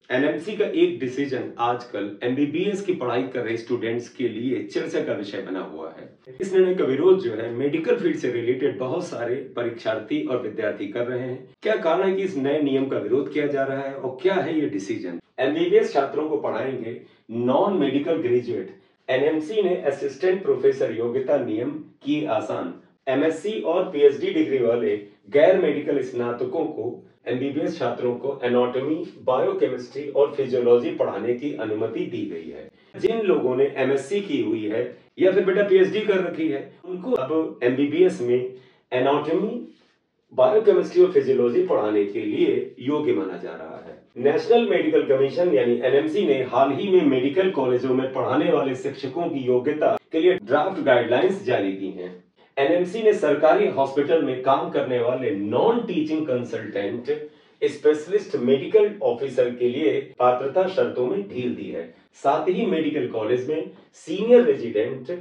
NMC का एक decision आजकल एमबीबीएस की पढ़ाई कर रहे स्टूडेंट्स के लिए चर्चा का विषय बना हुआ है। इस निर्णय का विरोध जो है मेडिकल फील्ड से रिलेटेड बहुत सारे परीक्षार्थी और विद्यार्थी कर रहे हैं। क्या कारण है कि इस नए नियम का विरोध किया जा रहा है और क्या है ये डिसीजन? एमबीबीएस छात्रों को पढ़ाएंगे नॉन मेडिकल ग्रेजुएट। एनएमसी ने असिस्टेंट प्रोफेसर योग्यता नियम की आसान। एमएससी और पीएचडी डिग्री वाले गैर मेडिकल स्नातकों को एमबीबीएस छात्रों को एनाटॉमी, बायोकेमिस्ट्री और फिजियोलॉजी पढ़ाने की अनुमति दी गई है। जिन लोगों ने एमएससी की हुई है या फिर बेटा पीएचडी कर रखी है, उनको अब एमबीबीएस में एनाटॉमी, बायोकेमिस्ट्री और फिजियोलॉजी पढ़ाने के लिए योग्य माना जा रहा है। नेशनल मेडिकल कमीशन यानी एनएमसी ने हाल ही में मेडिकल कॉलेजों में पढ़ाने वाले शिक्षकों की योग्यता के लिए ड्राफ्ट गाइडलाइंस जारी की हैं। एनएमसी ने सरकारी हॉस्पिटल में काम करने वाले non teaching consultant specialist medical officer के लिए पात्रता शर्तों में ढील दी है। साथ ही मेडिकल कॉलेज में सीनियर रेजिडेंट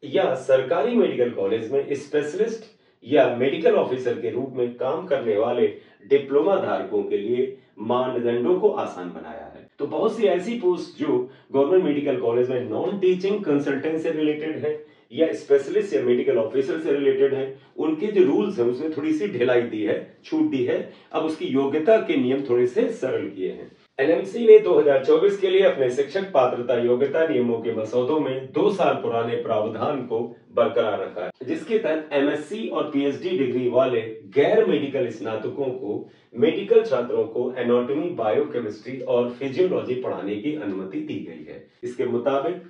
या सरकारी मेडिकल कॉलेज में स्पेशलिस्ट या मेडिकल ऑफिसर के रूप में काम करने वाले डिप्लोमा धारकों के लिए मानदंडों को आसान बनाया है। तो बहुत सी ऐसी पोस्ट जो गवर्नमेंट मेडिकल कॉलेज में नॉन टीचिंग कंसल्टेंट से रिलेटेड है या स्पेशलिस्ट या मेडिकल ऑफिसर से रिलेटेड है, उनके जो रूल्स हैं उसमें थोड़ी सी ढिलाई दी है, छूट दी है। अब उसकी योग्यता के नियम थोड़े से सरल किए हैं। एनएमसी ने 2024 के लिए अपने शिक्षक पात्रता योग्यता नियमों के मसौदों में 2 साल पुराने प्रावधान को बरकरार रखा है, जिसके तहत एमएससी और पीएचडी डिग्री वाले गैर मेडिकल स्नातकों को मेडिकल छात्रों को एनाटॉमी, बायोकेमिस्ट्री और फिजियोलॉजी पढ़ाने की अनुमति दी गई है। इसके मुताबिक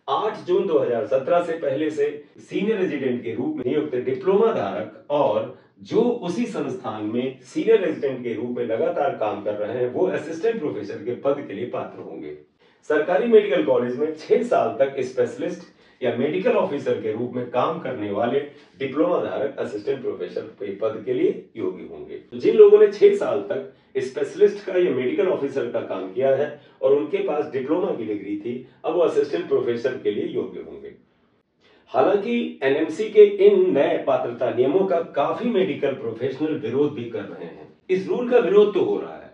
8 जून 2017 से पहले से सीनियर रेजिडेंट के रूप में नियुक्त डिप्लोमा धारक और जो उसी संस्थान में सीनियर रेजिडेंट के रूप में लगातार काम कर रहे हैं, वो असिस्टेंट प्रोफेसर के पद के लिए पात्र होंगे। सरकारी मेडिकल कॉलेज में 6 साल तक स्पेशलिस्ट या मेडिकल ऑफिसर के रूप में काम करने वाले डिप्लोमा धारक असिस्टेंट प्रोफेसर के पद के लिए योग्य होंगे। जिन लोगों ने 6 साल तक स्पेशलिस्ट का या मेडिकल ऑफिसर का काम किया है और उनके पास डिप्लोमा की डिग्री थी, अब वो असिस्टेंट प्रोफेसर के लिए योग्य होंगे। हालांकि एनएमसी के इन नए पात्रता नियमों का काफी मेडिकल प्रोफेशनल विरोध भी कर रहे हैं। इस रूल का विरोध तो हो रहा है।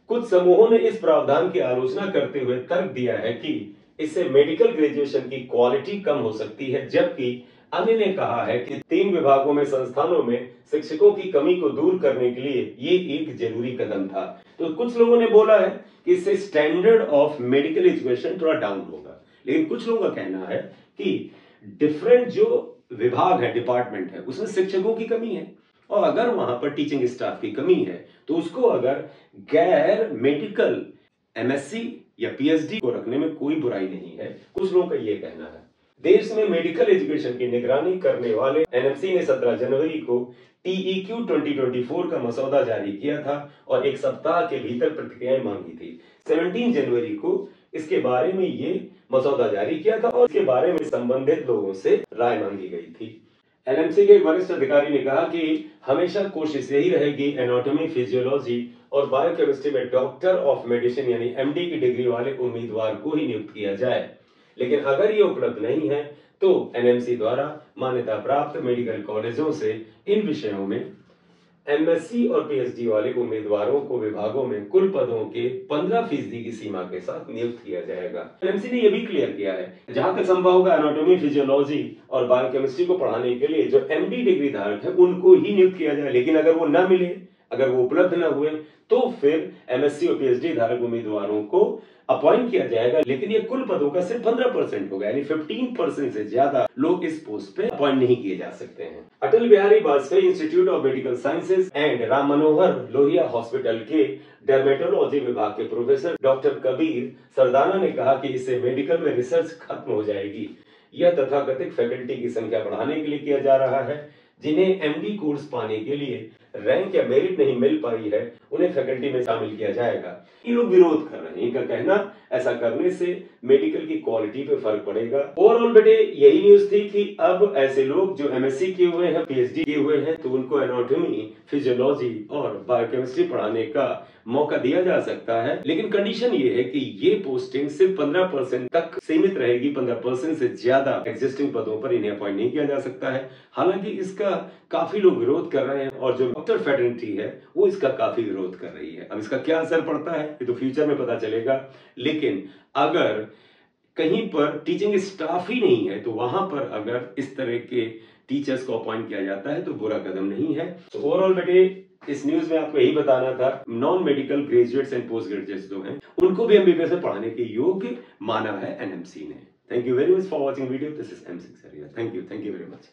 कुछ समूहों ने इस प्रावधान की आलोचना करते हुए तर्क दिया है कि इससे मेडिकल ग्रेजुएशन की क्वालिटी कम हो सकती है, जबकि अन्य ने कहा है कि 3 विभागों में संस्थानों में शिक्षकों की कमी को दूर करने के लिए ये एक जरूरी कदम था। तो कुछ लोगों ने बोला है कि इससे स्टैंडर्ड ऑफ मेडिकल एजुकेशन थोड़ा डाउन होगा, लेकिन कुछ लोगों का कहना है कि डिफरेंट जो विभाग है, डिपार्टमेंट है, उसमें शिक्षकों की कमी है और अगर वहां पर टीचिंग स्टाफ की कमी है तो उसको अगर गैर मेडिकल एमएससी या पीएचडी को रखने में कोई बुराई नहीं है। कुछ लोगों का यह कहना है। देश में मेडिकल एजुकेशन की निगरानी करने वाले एनएमसी ने 17 जनवरी को टीईक्यू 2024 का मसौदा जारी किया था और 1 सप्ताह के भीतर प्रतिक्रियाएं मांगी थी। 17 जनवरी को इसके बारे में ये मसौदा जारी किया था और इसके बारे में संबंधित लोगों से राय मांगी गई थी। एनएमसी के वरिष्ठ अधिकारी ने कहा कि हमेशा कोशिश यही रहेगी एनाटॉमी, फिजियोलॉजी और बायोकेमिस्ट्री में डॉक्टर ऑफ मेडिसिन यानी एमडी की डिग्री वाले उम्मीदवार को ही नियुक्त किया जाए, लेकिन अगर ये उपलब्ध नहीं है तो एनएमसी द्वारा मान्यता प्राप्त मेडिकल कॉलेजों से इन विषयों में एमएससी और पीएचडी वाले उम्मीदवारों को विभागों में कुल पदों के 15% की सीमा के साथ नियुक्त किया जाएगा। एनएमसी ने यह भी क्लियर किया है, जहां तक संभव होगा एनाटॉमी, फिजियोलॉजी और बायोकेमिस्ट्री को पढ़ाने के लिए जो एमडी डिग्री धारक है उनको ही नियुक्त किया जाए, लेकिन अगर वो ना मिले, अगर वो उपलब्ध न हुए तो फिर एमएससी और पीएचडी धारक उम्मीदवारों को अपॉइंट किया जाएगा, लेकिन ये कुल पदों का सिर्फ 15% होगा, यानी 15% से ज्यादा लोग इस पोस्ट पे अपॉइंट नहीं किए जा सकते हैं। Atal Bihari Vajpayee institute of medical sciences and Ram Manohar Lohia hospital के डर्मेटोलॉजी विभाग के प्रोफेसर डॉक्टर कबीर सरदाना ने कहा कि इससे मेडिकल में रिसर्च खत्म हो जाएगी। यह तथाकथित फैकल्टी की संख्या बढ़ाने के लिए किया जा रहा है। जिन्हें एमडी कोर्स पाने के लिए रैंक या मेरिट नहीं मिल पाई है, उन्हें फैकल्टी में शामिल किया जाएगा। ये लोग विरोध कर रहे हैं। इनका कहना ऐसा करने से मेडिकल की क्वालिटी पे फर्क पड़ेगा। ओवरऑल बेटे यही न्यूज थी कि अब ऐसे लोग जो एमएससी किए हुए हैं, पीएचडी किए हुए हैं, तो उनको एनाटॉमी, फिजियोलॉजी और बायोकेमिस्ट्री पढ़ाने का मौका दिया जा सकता है, लेकिन कंडीशन ये है कि ये पोस्टिंग सिर्फ 15% तक सीमित रहेगी। 15% से ज्यादा एग्जिस्टिंग पदों पर इन्हें अपॉइंट नहीं किया जा सकता है। हालांकि इसका काफी लोग विरोध कर रहे हैं और जो डॉक्टर फेडरेंटी है वो इसका काफी विरोध कर रही है। अब इसका क्या असर पड़ता है ये तो फ्यूचर में पता चलेगा, लेकिन अगर कहीं पर टीचिंग स्टाफ ही नहीं है तो वहां पर अगर इस तरह के टीचर्स को अपॉइंट किया जाता है तो बुरा कदम नहीं है। तो ओवरऑल बेटे इस न्यूज में आपको यही बताना था, non medical graduates and post graduates जो हैं उनको भी एमबीबीएस में पढ़ाने के योग्य माना है एनएमसी ने। Thank you very much for watching video. This is M Sixaria. Thank you very much.